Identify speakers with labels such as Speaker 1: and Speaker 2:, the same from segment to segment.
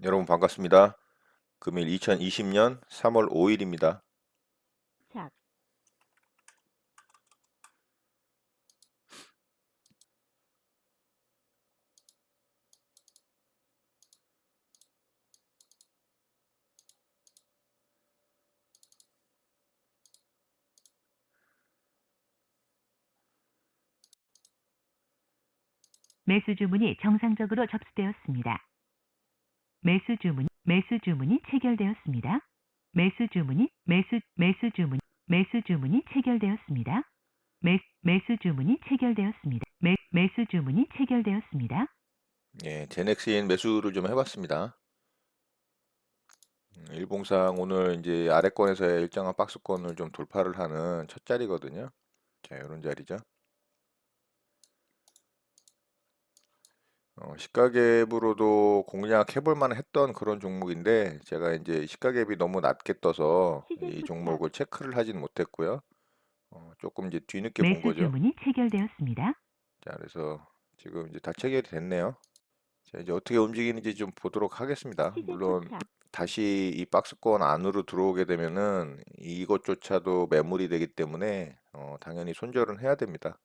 Speaker 1: 여러분 반갑습니다. 금일 2020년 3월 5일입니다.
Speaker 2: 작, 매수 주문이 정상적으로 접수되었습니다. 매수 주문이 체결되었습니다. 매수 주문이 체결되었습니다. 매수 주문이 체결되었습니다. 매수 주문이 체결되었습니다.
Speaker 1: 예, 제넥시인 매수를 좀 해봤습니다. 일봉상 오늘 이제 아래권에서의 일정한 박스권을 좀 돌파를 하는 첫 자리거든요. 자, 이런 자리죠. 시가갭으로도 공략해볼 만했던 그런 종목인데 제가 이제 시가갭이 너무 낮게 떠서
Speaker 2: 시즌
Speaker 1: 이
Speaker 2: 포착,
Speaker 1: 종목을 체크를 하진 못했고요. 조금 이제 뒤늦게 본
Speaker 2: 매수
Speaker 1: 거죠.
Speaker 2: 주문이 체결되었습니다.
Speaker 1: 자, 그래서 지금 이제 다 체결이 됐네요. 자, 이제 어떻게 움직이는지 좀 보도록 하겠습니다.
Speaker 2: 시즌
Speaker 1: 물론
Speaker 2: 포착,
Speaker 1: 다시 이 박스권 안으로 들어오게 되면은 이것조차도 매물이 되기 때문에 당연히 손절은 해야 됩니다.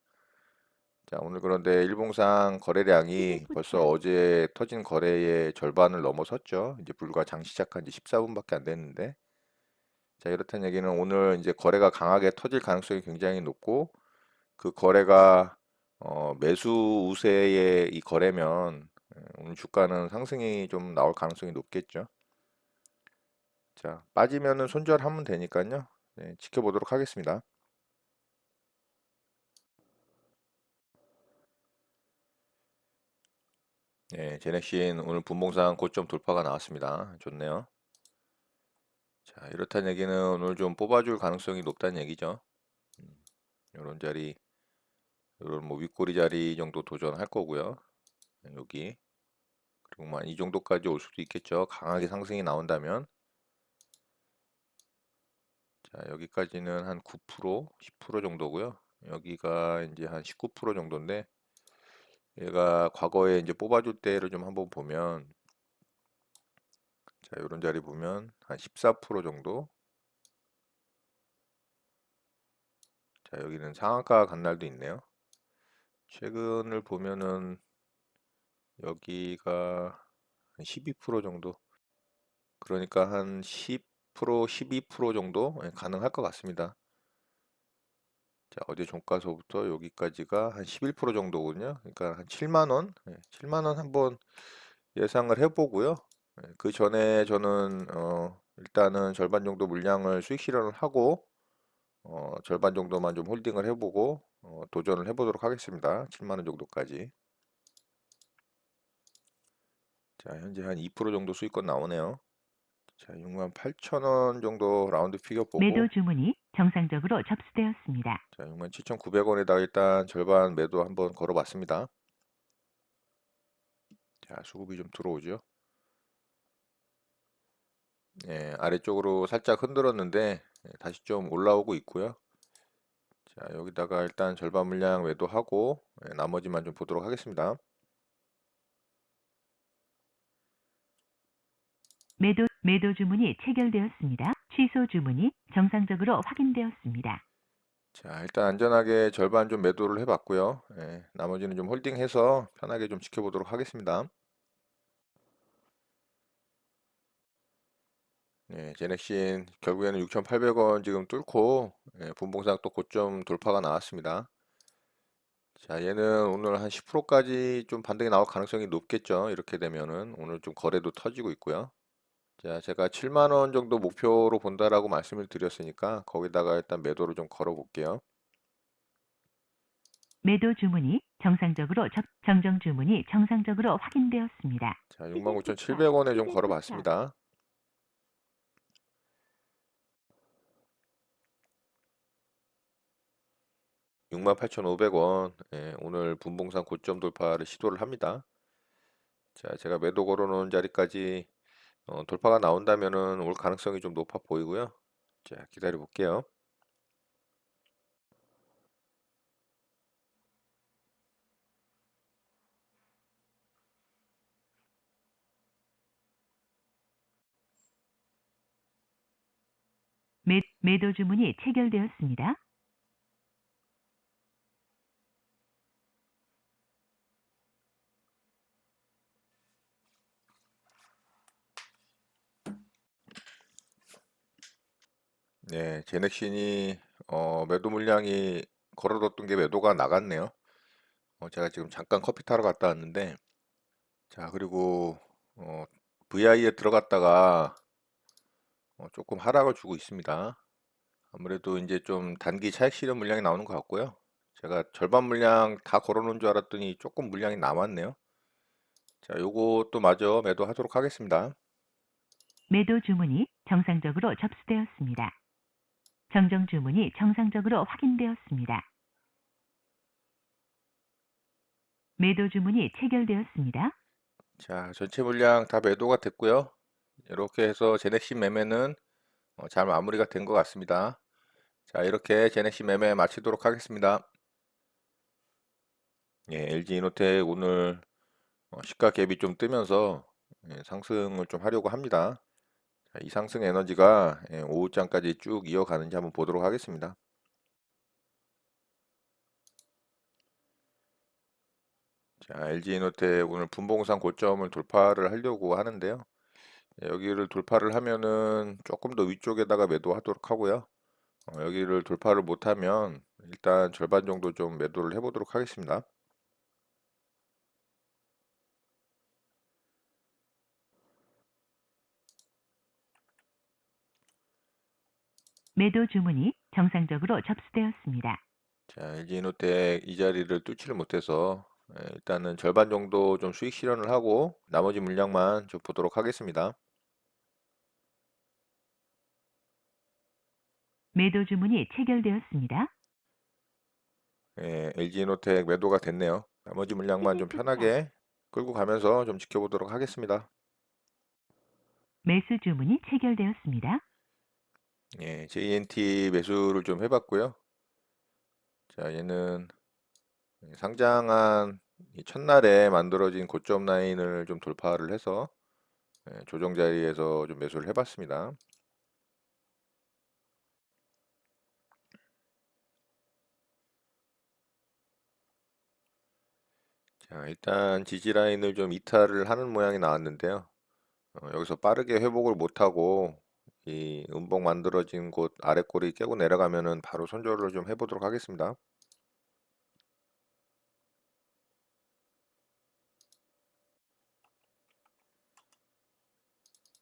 Speaker 1: 자, 오늘 그런데 일봉상
Speaker 2: 시즌
Speaker 1: 거래량이 벌써
Speaker 2: 포착,
Speaker 1: 어제 터진 거래의 절반을 넘어섰죠. 이제 불과 장 시작한 지 14분밖에 안 됐는데. 자, 이렇다는 얘기는 오늘 이제 거래가 강하게 터질 가능성이 굉장히 높고 그 거래가 매수 우세의 이 거래면 오늘 주가는 상승이 좀 나올 가능성이 높겠죠. 자, 빠지면은 손절하면 되니까요. 네, 지켜보도록 하겠습니다. 네, 제넥신 오늘 분봉상 고점 돌파가 나왔습니다. 좋네요. 자, 이렇다는 얘기는 오늘 좀 뽑아줄 가능성이 높다는 얘기죠. 이런 자리, 이런 뭐 윗꼬리 자리 정도 도전할 거고요. 여기 그리고 뭐 이 정도까지 올 수도 있겠죠. 강하게 상승이 나온다면. 자, 여기까지는 한 9%, 10% 정도고요. 여기가 이제 한 19% 정도인데 얘가 과거에 이제 뽑아줄 때를 좀 한번 보면 자, 이런 자리 보면 한 14% 정도. 자, 여기는 상한가 간 날도 있네요. 최근을 보면은 여기가 한 12% 정도. 그러니까 한 10%, 12% 정도 가능할 것 같습니다. 자, 어제 종가서부터 여기까지가 한 11% 정도거든요. 그러니까 한 7만 원, 7만 원 한번 예상을 해보고요. 그 전에 저는 일단은 절반 정도 물량을 수익 실현을 하고 절반 정도만 좀 홀딩을 해보고 도전을 해보도록 하겠습니다. 7만 원 정도까지. 자, 현재 한 2% 정도 수익권 나오네요. 자, 6만 8천 원 정도 라운드 피겨
Speaker 2: 매도
Speaker 1: 보고
Speaker 2: 주문이 정상적으로 접수되었습니다.
Speaker 1: 자, 6만 7,900원에다가 일단 절반 매도 한번 걸어봤습니다. 자, 수급이 좀 들어오죠. 예, 아래쪽으로 살짝 흔들었는데 다시 좀 올라오고 있고요. 자, 여기다가 일단 절반 물량 매도하고 나머지만 좀 보도록 하겠습니다.
Speaker 2: 매도 주문이 체결되었습니다. 취소 주문이 정상적으로 확인되었습니다.
Speaker 1: 자, 일단 안전하게 절반 좀 매도를 해봤고요. 나머지는 좀 홀딩해서 편하게 좀 지켜보도록 하겠습니다. 제넥신 결국에는 6,800원 지금 뚫고 분봉상 또 고점 돌파가 나왔습니다. 자, 얘는 오늘 한 10%까지 좀 반등이 나올 가능성이 높겠죠. 이렇게 되면은 오늘 좀 거래도 터지고 있고요. 자, 제가 7만 원 정도 목표로 본다라고 말씀을 드렸으니까 거기다가 일단 매도를 좀 걸어 볼게요.
Speaker 2: 매도 주문이 정상적으로 정정 주문이 정상적으로 확인되었습니다.
Speaker 1: 자,
Speaker 2: 시즌 포착,
Speaker 1: 69,700원에 좀
Speaker 2: 시즌
Speaker 1: 걸어
Speaker 2: 포착,
Speaker 1: 봤습니다. 68,500원. 오늘 분봉상 고점 돌파를 시도를 합니다. 자, 제가 매도 걸어 놓은 자리까지 돌파가 나온다면은 올 가능성이 좀 높아 보이고요. 자, 기다려 볼게요.
Speaker 2: 매도 주문이 체결되었습니다.
Speaker 1: 네, 제넥신이 매도 물량이 걸어뒀던 게 매도가 나갔네요. 제가 지금 잠깐 커피 타러 갔다 왔는데, 자, 그리고 VI에 들어갔다가 조금 하락을 주고 있습니다. 아무래도 이제 좀 단기 차익 실현 물량이 나오는 것 같고요. 제가 절반 물량 다 걸어놓은 줄 알았더니 조금 물량이 남았네요. 자, 요것도 마저 매도하도록 하겠습니다.
Speaker 2: 매도 주문이 정상적으로 접수되었습니다. 정정 주문이 정상적으로 확인되었습니다. 매도 주문이 체결되었습니다.
Speaker 1: 자, 전체 물량 다 매도가 됐고요. 이렇게 해서 제넥신 매매는 잘 마무리가 된 것 같습니다. 자, 이렇게 제넥신 매매 마치도록 하겠습니다. 예, LG이노텍 오늘 시가 갭이 좀 뜨면서 상승을 좀 하려고 합니다. 자, 이 상승 에너지가 오후장까지 쭉 이어가는지 한번 보도록 하겠습니다. 자, LG이노텍 오늘 분봉상 고점을 돌파를 하려고 하는데요. 여기를 돌파를 하면은 조금 더 위쪽에다가 매도하도록 하고요. 여기를 돌파를 못하면 일단 절반 정도 좀 매도를 해보도록 하겠습니다.
Speaker 2: 매도 주문이 정상적으로 접수되었습니다.
Speaker 1: 자, LG이노텍 이 자리를 뚫지를 못해서 일단은 절반 정도 좀 수익 실현을 하고 나머지 물량만 좀 보도록 하겠습니다.
Speaker 2: 매도 주문이 체결되었습니다.
Speaker 1: LG이노텍 매도가 됐네요. 나머지 물량만 좀 편하게 끌고 가면서 좀 지켜보도록 하겠습니다.
Speaker 2: 매수 주문이 체결되었습니다.
Speaker 1: JNT 매수를 좀 해봤고요. 자, 얘는 상장한 이 첫날에 만들어진 고점 라인을 좀 돌파를 해서 조정 자리에서 좀 매수를 해봤습니다. 자, 일단 지지 라인을 좀 이탈을 하는 모양이 나왔는데요. 여기서 빠르게 회복을 못하고 이 음봉 만들어진 곳 아래 꼬리 깨고 내려가면은 바로 손절을 좀 해보도록 하겠습니다.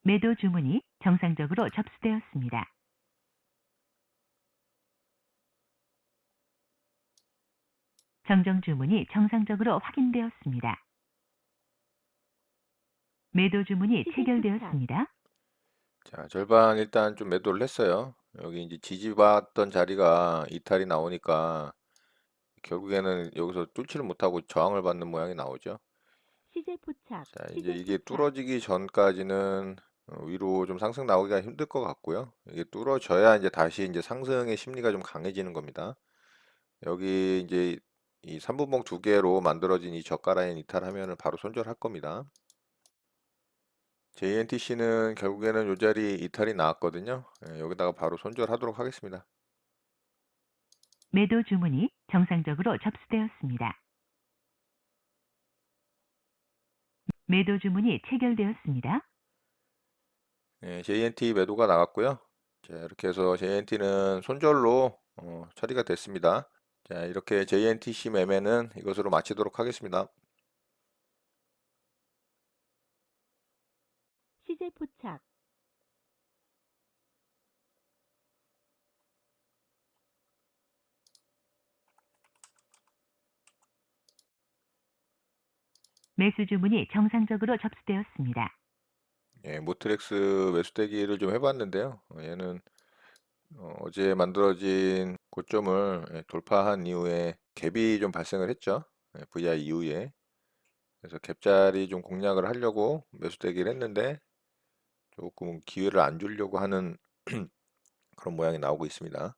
Speaker 2: 매도 주문이 정상적으로 접수되었습니다. 정정 주문이 정상적으로 확인되었습니다. 매도 주문이 체결되었습니다.
Speaker 1: 자, 절반 일단 좀 매도를 했어요. 여기 이제 지지받던 자리가 이탈이 나오니까 결국에는 여기서 뚫지를 못하고 저항을 받는 모양이 나오죠.
Speaker 2: 시제 포착,
Speaker 1: 자, 이제 이게 뚫어지기 전까지는 위로 좀 상승 나오기가 힘들 것 같고요. 이게 뚫어져야 이제 다시 이제 상승의 심리가 좀 강해지는 겁니다. 여기 이제 이 3분봉 두 개로 만들어진 이 저가 라인 이탈하면은 바로 손절할 겁니다. JNTC는 결국에는 요 자리 이탈이 나왔거든요. 여기다가 바로 손절하도록 하겠습니다.
Speaker 2: 매도 주문이 정상적으로 접수되었습니다. 매도 주문이 체결되었습니다.
Speaker 1: JNT 매도가 나갔고요. 자, 이렇게 해서 JNT는 손절로 처리가 됐습니다. 자, 이렇게 JNTC 매매는 이것으로 마치도록 하겠습니다.
Speaker 2: 시제 포착, 매수 주문이 정상적으로 접수되었습니다.
Speaker 1: 모트렉스 매수대기를 좀 해봤는데요. 얘는 어제 만들어진 고점을 돌파한 이후에 갭이 좀 발생을 했죠. VI 이후에. 그래서 갭자리 좀 공략을 하려고 매수대기를 했는데 조금 기회를 안 주려고 하는 그런 모양이 나오고 있습니다.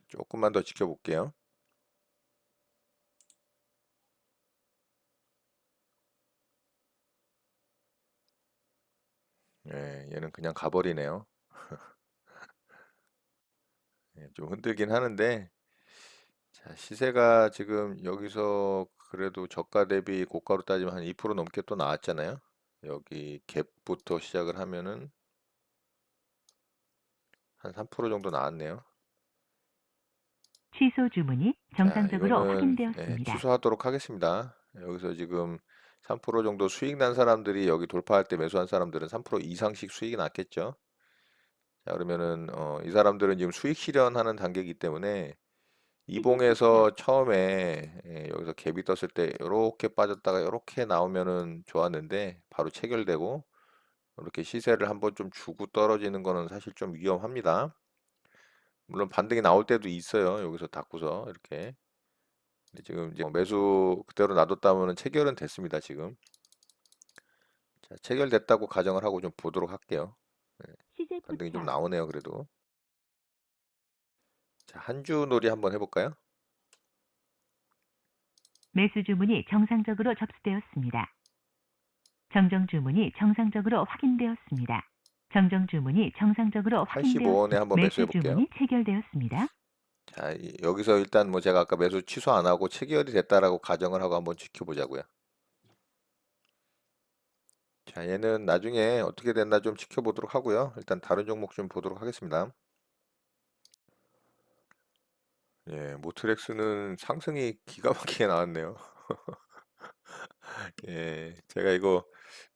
Speaker 1: 조금만 더 지켜볼게요. 얘는 그냥 가버리네요. 좀 흔들긴 하는데, 자, 시세가 지금 여기서 그래도 저가 대비 고가로 따지면 한 2% 넘게 또 나왔잖아요. 여기 갭부터 시작을 하면은 한 3% 정도 나왔네요.
Speaker 2: 취소 주문이
Speaker 1: 자,
Speaker 2: 정상적으로
Speaker 1: 이거는
Speaker 2: 확인되었습니다.
Speaker 1: 취소하도록 하겠습니다. 여기서 지금 3% 정도 수익 난 사람들이 여기 돌파할 때 매수한 사람들은 3% 이상씩 수익이 났겠죠. 자, 그러면은 이 사람들은 지금 수익 실현하는 단계이기 때문에
Speaker 2: 시세 포착.
Speaker 1: 이봉에서 처음에 여기서 갭이 떴을 때 이렇게 빠졌다가 이렇게 나오면은 좋았는데 바로 체결되고 이렇게 시세를 한번 좀 주고 떨어지는 거는 사실 좀 위험합니다. 물론 반등이 나올 때도 있어요. 여기서 닫고서 이렇게. 근데 지금 이제 매수 그대로 놔뒀다면은 체결은 됐습니다. 지금. 자, 체결됐다고 가정을 하고 좀 보도록 할게요. 네,
Speaker 2: 시세
Speaker 1: 반등이 좀
Speaker 2: 포착.
Speaker 1: 나오네요. 그래도. 자, 한 주 놀이 한번 해볼까요?
Speaker 2: 매수 주문이 정상적으로 접수되었습니다. 정정 주문이 정상적으로 확인되었습니다. 정정 주문이 정상적으로
Speaker 1: 85원에
Speaker 2: 확인되었습니다.
Speaker 1: 한번 매수해
Speaker 2: 매수
Speaker 1: 볼게요.
Speaker 2: 주문이 체결되었습니다.
Speaker 1: 자, 여기서 일단 뭐 제가 아까 매수 취소 안 하고 체결이 됐다라고 가정을 하고 한번 지켜보자고요. 자, 얘는 나중에 어떻게 됐나 좀 지켜보도록 하고요. 일단 다른 종목 좀 보도록 하겠습니다. 예, 모트렉스는 상승이 기가 막히게 나왔네요. 예, 제가 이거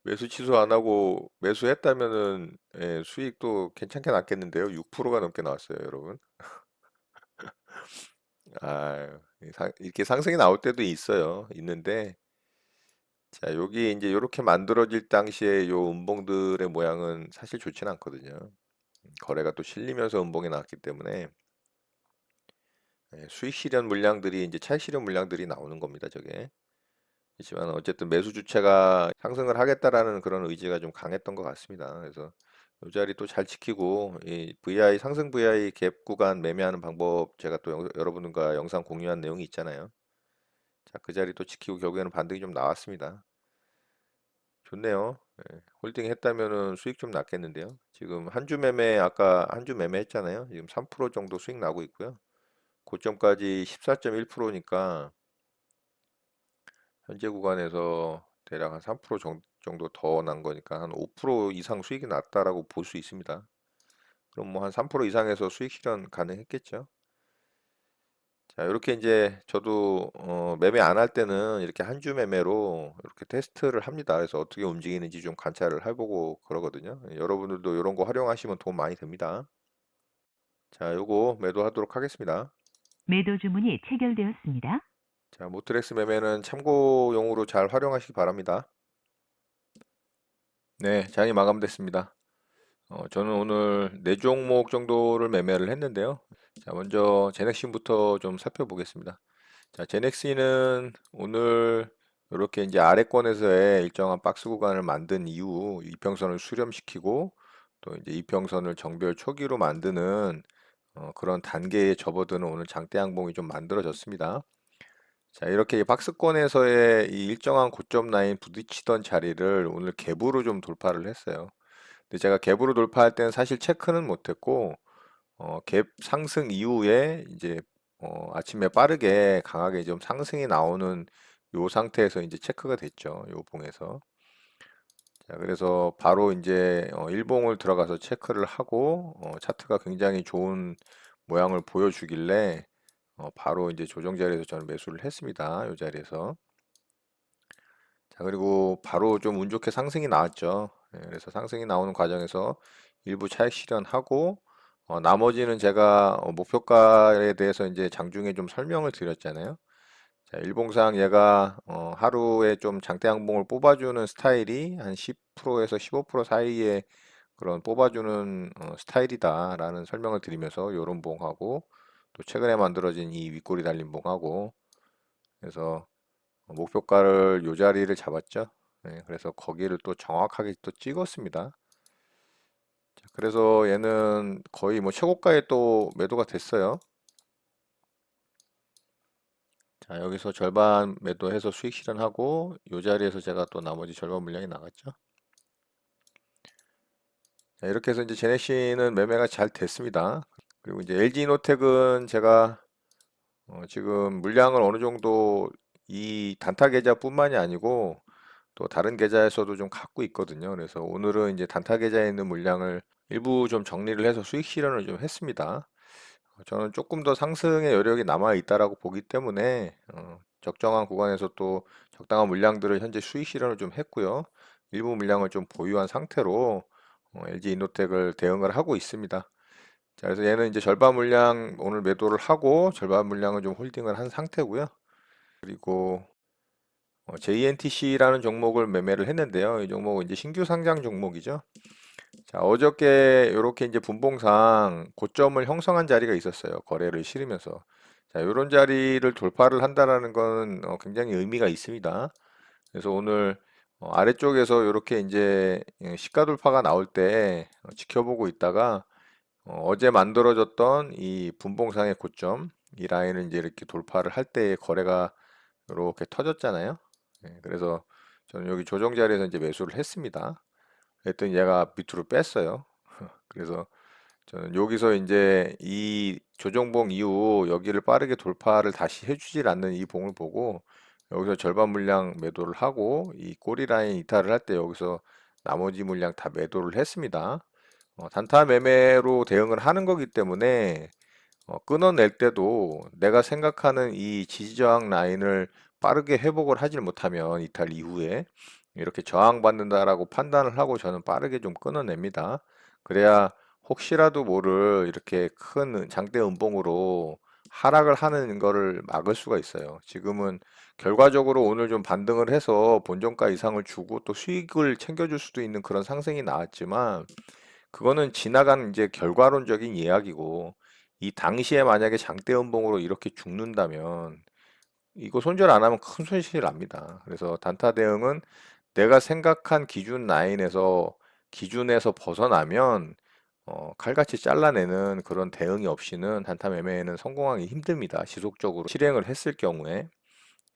Speaker 1: 매수 취소 안 하고 매수했다면은 수익도 괜찮게 났겠는데요. 6%가 넘게 나왔어요, 여러분. 아, 이렇게 상승이 나올 때도 있어요. 있는데 자, 여기 이제 이렇게 만들어질 당시에 요 음봉들의 모양은 사실 좋지는 않거든요. 거래가 또 실리면서 음봉이 나왔기 때문에 수익 실현 물량들이 이제 차익 실현 물량들이 나오는 겁니다, 저게. 하지만 어쨌든 매수 주체가 상승을 하겠다라는 그런 의지가 좀 강했던 것 같습니다. 그래서 이 자리 또 잘 지키고 이 VI 상승 VI 갭 구간 매매하는 방법 제가 또 여러분과 영상 공유한 내용이 있잖아요. 자, 그 자리 또 지키고 결국에는 반등이 좀 나왔습니다. 좋네요. 홀딩 했다면은 수익 좀 났겠는데요. 지금 한 주 매매 아까 한 주 매매 했잖아요. 지금 3% 정도 수익 나고 있고요. 고점까지 14.1%니까 현재 구간에서 대략 한 3% 정도 더 난 거니까 한 5% 이상 수익이 났다라고 볼 수 있습니다. 그럼 뭐 한 3% 이상에서 수익 실현 가능했겠죠. 자, 이렇게 이제 저도 매매 안 할 때는 이렇게 한 주 매매로 이렇게 테스트를 합니다. 그래서 어떻게 움직이는지 좀 관찰을 해보고 그러거든요. 여러분들도 이런 거 활용하시면 도움 많이 됩니다. 자, 요거 매도하도록 하겠습니다.
Speaker 2: 매도 주문이 체결되었습니다.
Speaker 1: 자, 모트렉스 매매는 참고용으로 잘 활용하시기 바랍니다. 네, 장이 마감됐습니다. 저는 오늘 4종목 정도를 매매를 했는데요. 자, 먼저 제넥신부터 좀 살펴보겠습니다. 자, 제넥신은 오늘 이렇게 이제 아래권에서의 일정한 박스 구간을 만든 이후 이평선을 수렴시키고 또 이제 이평선을 정별 초기로 만드는 그런 단계에 접어드는 오늘 장대 양봉이 좀 만들어졌습니다. 자, 이렇게 박스권에서의 이 일정한 고점 라인 부딪히던 자리를 오늘 갭으로 좀 돌파를 했어요. 근데 제가 갭으로 돌파할 때는 사실 체크는 못했고 갭 상승 이후에 이제 아침에 빠르게 강하게 좀 상승이 나오는 요 상태에서 이제 체크가 됐죠. 요 봉에서. 자, 그래서 바로 이제 일봉을 들어가서 체크를 하고 차트가 굉장히 좋은 모양을 보여주길래 바로 이제 조정 자리에서 저는 매수를 했습니다. 요 자리에서. 자, 그리고 바로 좀 운 좋게 상승이 나왔죠. 그래서 상승이 나오는 과정에서 일부 차익 실현하고 나머지는 제가 목표가에 대해서 이제 장중에 좀 설명을 드렸잖아요. 자, 일봉상 얘가 하루에 좀 장대 양봉을 뽑아주는 스타일이 한 10%에서 15% 사이에 그런 뽑아주는 스타일이다라는 설명을 드리면서 요런 봉하고 또 최근에 만들어진 이 윗꼬리 달린 봉하고 그래서 목표가를 요 자리를 잡았죠. 네, 그래서 거기를 또 정확하게 또 찍었습니다. 자, 그래서 얘는 거의 뭐 최고가에 또 매도가 됐어요. 자, 여기서 절반 매도해서 수익 실현하고 요 자리에서 제가 또 나머지 절반 물량이 나갔죠. 자, 이렇게 해서 이제 제네시는 매매가 잘 됐습니다. 그리고 이제 LG이노텍은 제가 지금 물량을 어느 정도 이 단타 계좌뿐만이 아니고 또 다른 계좌에서도 좀 갖고 있거든요. 그래서 오늘은 이제 단타 계좌에 있는 물량을 일부 좀 정리를 해서 수익 실현을 좀 했습니다. 저는 조금 더 상승의 여력이 남아 있다라고 보기 때문에 적정한 구간에서 또 적당한 물량들을 현재 수익 실현을 좀 했고요. 일부 물량을 좀 보유한 상태로 LG이노텍을 대응을 하고 있습니다. 자, 그래서 얘는 이제 절반 물량 오늘 매도를 하고 절반 물량을 좀 홀딩을 한 상태고요. 그리고 JNTC라는 종목을 매매를 했는데요. 이 종목은 이제 신규 상장 종목이죠. 자, 어저께 이렇게 이제 분봉상 고점을 형성한 자리가 있었어요. 거래를 실으면서. 자, 이런 자리를 돌파를 한다라는 건 굉장히 의미가 있습니다. 그래서 오늘 아래쪽에서 이렇게 이제 시가 돌파가 나올 때 지켜보고 있다가 어제 만들어졌던 이 분봉상의 고점, 이 라인을 이제 이렇게 돌파를 할 때의 거래가 이렇게 터졌잖아요. 그래서 저는 여기 조정 자리에서 이제 매수를 했습니다. 그랬더니 얘가 밑으로 뺐어요. 그래서 저는 여기서 이제 이 조정봉 이후 여기를 빠르게 돌파를 다시 해주질 않는 이 봉을 보고 여기서 절반 물량 매도를 하고 이 꼬리 라인 이탈을 할 때 여기서 나머지 물량 다 매도를 했습니다. 단타 매매로 대응을 하는 거기 때문에 끊어낼 때도 내가 생각하는 이 지지저항 라인을 빠르게 회복을 하질 못하면 이탈 이후에 이렇게 저항받는다라고 판단을 하고 저는 빠르게 좀 끊어냅니다. 그래야 혹시라도 모를 이렇게 큰 장대 음봉으로 하락을 하는 거를 막을 수가 있어요. 지금은 결과적으로 오늘 좀 반등을 해서 본전가 이상을 주고 또 수익을 챙겨줄 수도 있는 그런 상승이 나왔지만 그거는 지나간 이제 결과론적인 이야기고 이 당시에 만약에 장대 음봉으로 이렇게 죽는다면 이거 손절 안 하면 큰 손실이 납니다. 그래서 단타 대응은 내가 생각한 기준에서 벗어나면 칼같이 잘라내는 그런 대응이 없이는 단타 매매에는 성공하기 힘듭니다. 지속적으로 실행을 했을 경우에.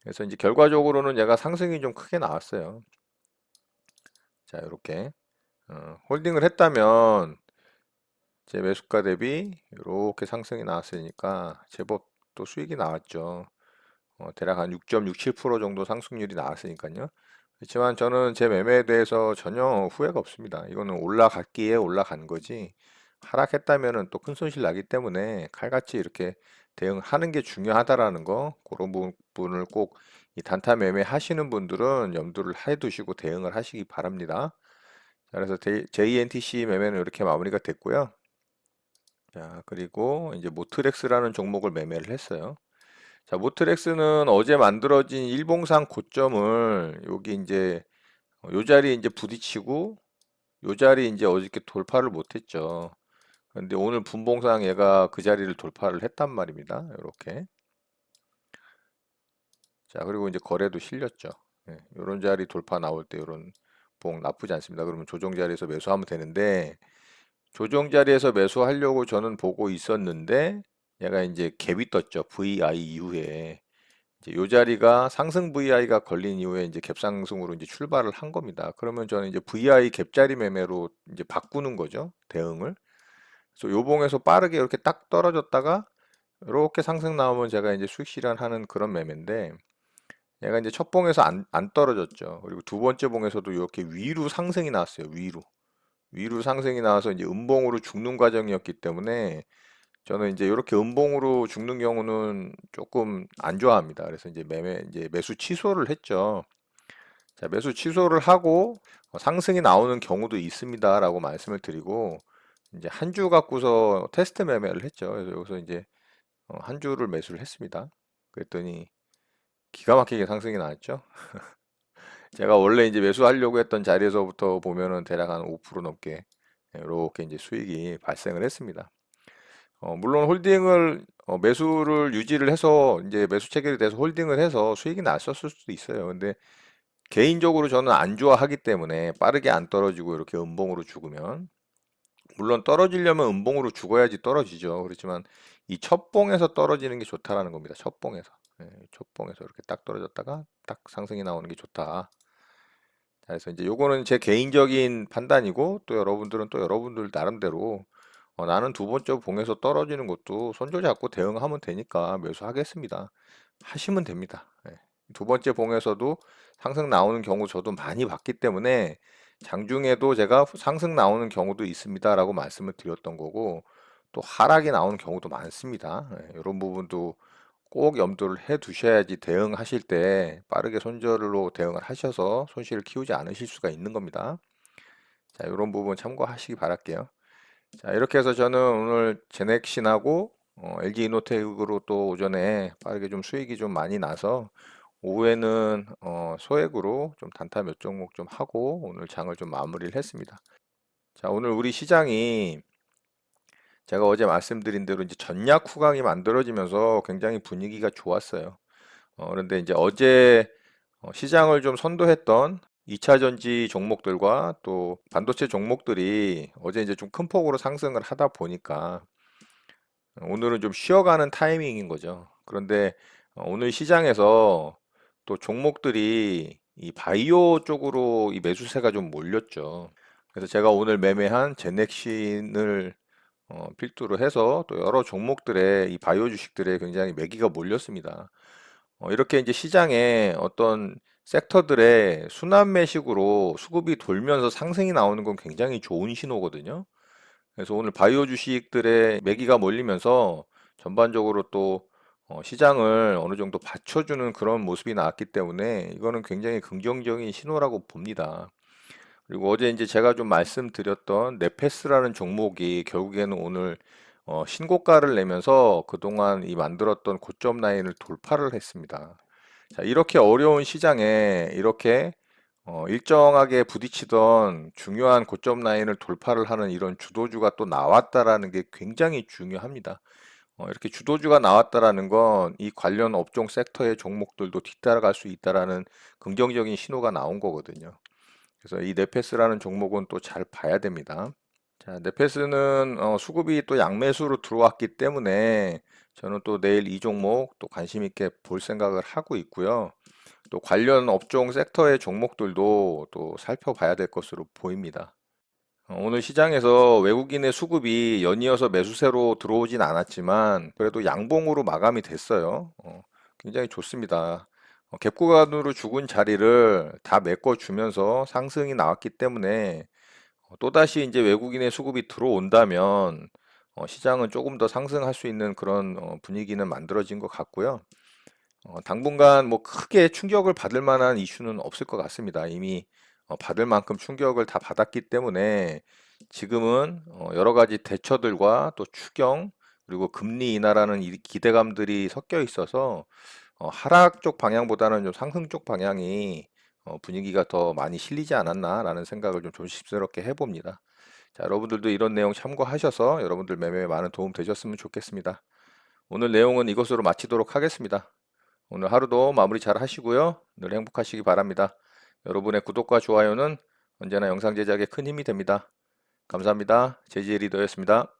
Speaker 1: 그래서 이제 결과적으로는 얘가 상승이 좀 크게 나왔어요. 자, 이렇게 홀딩을 했다면 제 매수가 대비 이렇게 상승이 나왔으니까 제법 또 수익이 나왔죠. 대략 한 6.67% 정도 상승률이 나왔으니까요. 그렇지만 저는 제 매매에 대해서 전혀 후회가 없습니다. 이거는 올라갔기에 올라간 거지 하락했다면은 또 큰 손실 나기 때문에 칼같이 이렇게 대응하는 게 중요하다라는 거 그런 부분을 꼭 이 단타 매매 하시는 분들은 염두를 해 두시고 대응을 하시기 바랍니다. 자, 그래서 JNTC 매매는 이렇게 마무리가 됐고요. 자, 그리고 이제 모트렉스라는 종목을 매매를 했어요. 자, 모트렉스는 어제 만들어진 일봉상 고점을 여기 이제 요 자리에 이제 부딪히고 요 자리에 이제 어저께 돌파를 못했죠. 근데 오늘 분봉상 얘가 그 자리를 돌파를 했단 말입니다. 이렇게. 자, 그리고 이제 거래도 실렸죠. 요런 자리 돌파 나올 때 요런 봉 나쁘지 않습니다. 그러면 조정 자리에서 매수하면 되는데 조정 자리에서 매수하려고 저는 보고 있었는데 얘가 이제 갭이 떴죠. VI 이후에. 이제 요 자리가 상승 VI가 걸린 이후에 이제 갭상승으로 이제 출발을 한 겁니다. 그러면 저는 이제 VI 갭자리 매매로 이제 바꾸는 거죠. 대응을. 그래서 요봉에서 빠르게 이렇게 딱 떨어졌다가 이렇게 상승 나오면 제가 이제 수익 실현하는 그런 매매인데 얘가 이제 첫 봉에서 안 떨어졌죠. 그리고 두 번째 봉에서도 이렇게 위로 상승이 나왔어요. 위로 상승이 나와서 이제 음봉으로 죽는 과정이었기 때문에 저는 이제 이렇게 음봉으로 죽는 경우는 조금 안 좋아합니다. 그래서 이제 매수 취소를 했죠. 자, 매수 취소를 하고 상승이 나오는 경우도 있습니다라고 말씀을 드리고 이제 한 주 갖고서 테스트 매매를 했죠. 그래서 여기서 이제 한 주를 매수를 했습니다. 그랬더니 기가 막히게 상승이 나왔죠. 제가 원래 이제 매수하려고 했던 자리에서부터 보면은 대략 한 5% 넘게 이렇게 이제 수익이 발생을 했습니다. 물론 매수를 유지를 해서 이제 매수 체결이 돼서 홀딩을 해서 수익이 났었을 수도 있어요. 근데 개인적으로 저는 안 좋아하기 때문에 빠르게 안 떨어지고 이렇게 음봉으로 죽으면 물론 떨어지려면 음봉으로 죽어야지 떨어지죠. 그렇지만 이 첫봉에서 떨어지는 게 좋다라는 겁니다. 첫봉에서. 첫봉에서 이렇게 딱 떨어졌다가 딱 상승이 나오는 게 좋다. 자, 그래서 이제 요거는 제 개인적인 판단이고 또 여러분들은 또 여러분들 나름대로 나는 두 번째 봉에서 떨어지는 것도 손절잡고 대응하면 되니까 매수하겠습니다. 하시면 됩니다. 예. 두 번째 봉에서도 상승 나오는 경우 저도 많이 봤기 때문에 장중에도 제가 상승 나오는 경우도 있습니다라고 말씀을 드렸던 거고, 또 하락이 나오는 경우도 많습니다. 이런 부분도 꼭 염두를 해 두셔야지 대응하실 때 빠르게 손절로 대응을 하셔서 손실을 키우지 않으실 수가 있는 겁니다. 자, 이런 부분 참고하시기 바랄게요. 자, 이렇게 해서 저는 오늘 제넥신하고 LG이노텍으로 또 오전에 빠르게 좀 수익이 좀 많이 나서 오후에는 소액으로 좀 단타 몇 종목 좀 하고 오늘 장을 좀 마무리를 했습니다. 자, 오늘 우리 시장이 제가 어제 말씀드린 대로 이제 전략 후강이 만들어지면서 굉장히 분위기가 좋았어요. 그런데 이제 어제 시장을 좀 선도했던 2차 전지 종목들과 또 반도체 종목들이 어제 이제 좀 큰 폭으로 상승을 하다 보니까 오늘은 좀 쉬어가는 타이밍인 거죠. 그런데 오늘 시장에서 또 종목들이 이 바이오 쪽으로 이 매수세가 좀 몰렸죠. 그래서 제가 오늘 매매한 제넥신을 필두로 해서 또 여러 종목들의 이 바이오 주식들에 굉장히 매기가 몰렸습니다. 이렇게 이제 시장에 어떤 섹터들의 순환 매식으로 수급이 돌면서 상승이 나오는 건 굉장히 좋은 신호거든요. 그래서 오늘 바이오 주식들의 매기가 몰리면서 전반적으로 또 시장을 어느 정도 받쳐주는 그런 모습이 나왔기 때문에 이거는 굉장히 긍정적인 신호라고 봅니다. 그리고 어제 이제 제가 좀 말씀드렸던 네페스라는 종목이 결국에는 오늘 신고가를 내면서 그동안 이 만들었던 고점 라인을 돌파를 했습니다. 자, 이렇게 어려운 시장에 이렇게 일정하게 부딪히던 중요한 고점 라인을 돌파를 하는 이런 주도주가 또 나왔다라는 게 굉장히 중요합니다. 이렇게 주도주가 나왔다라는 건 이 관련 업종 섹터의 종목들도 뒤따라갈 수 있다라는 긍정적인 신호가 나온 거거든요. 그래서 이 네페스라는 종목은 또 잘 봐야 됩니다. 자, 네페스는 수급이 또 양매수로 들어왔기 때문에 저는 또 내일 이 종목 또 관심 있게 볼 생각을 하고 있고요. 또 관련 업종 섹터의 종목들도 또 살펴봐야 될 것으로 보입니다. 오늘 시장에서 외국인의 수급이 연이어서 매수세로 들어오진 않았지만 그래도 양봉으로 마감이 됐어요. 굉장히 좋습니다. 갭구간으로 죽은 자리를 다 메꿔주면서 상승이 나왔기 때문에 또다시 이제 외국인의 수급이 들어온다면 시장은 조금 더 상승할 수 있는 그런 분위기는 만들어진 것 같고요. 당분간 뭐 크게 충격을 받을 만한 이슈는 없을 것 같습니다. 이미 받을 만큼 충격을 다 받았기 때문에 지금은 여러 가지 대처들과 또 추경 그리고 금리 인하라는 이 기대감들이 섞여 있어서 하락 쪽 방향보다는 좀 상승 쪽 방향이 분위기가 더 많이 실리지 않았나라는 생각을 좀 조심스럽게 해봅니다. 자, 여러분들도 이런 내용 참고하셔서 여러분들 매매에 많은 도움 되셨으면 좋겠습니다. 오늘 내용은 이것으로 마치도록 하겠습니다. 오늘 하루도 마무리 잘 하시고요. 늘 행복하시기 바랍니다. 여러분의 구독과 좋아요는 언제나 영상 제작에 큰 힘이 됩니다. 감사합니다. 제지의 리더였습니다.